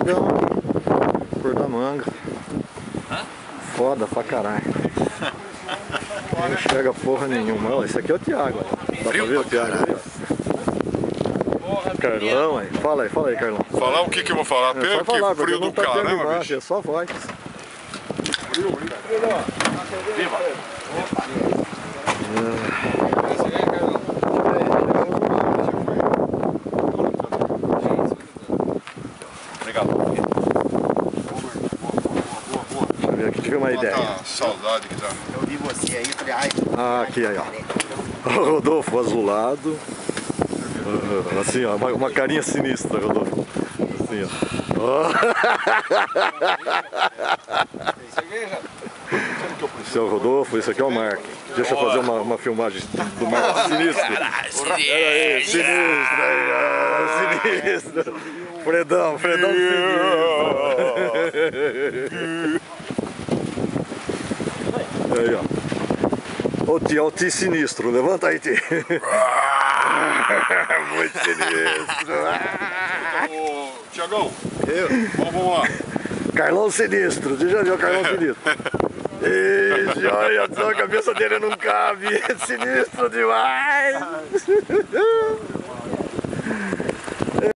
Fredão, cor da manga. Foda pra caralho. Não enxerga porra nenhuma. Olha, esse aqui é o Thiago. Dá pra ver o Thiago aí, ó. Carlão, aí. Fala aí, Carlão. Falar o que eu vou falar? Pelo que falar, frio do tá caramba, bicho. É só voz. Frio. Viva. Obrigado. Deixa eu ver aqui, tive uma ideia. Saudade que tá. Eu vi você aí, falei, ai. Ah, aqui aí, ó. Rodolfo azulado. Assim, ó, uma carinha sinistra, Rodolfo. Assim, ó. Esse é o Rodolfo, esse aqui é o Mark. Deixa eu fazer uma filmagem do Mark sinistro. Sinistro aí, ó. Sinistro. Fredão sinistro. Aí, ó. Ô Ti sinistro, levanta aí, Ti. Muito sinistro. Ô, Tiagão, Eu? vamos lá. Carlão sinistro, você já viu o Carlão sinistro? Ixi, olha só, a cabeça dele não cabe, é sinistro demais.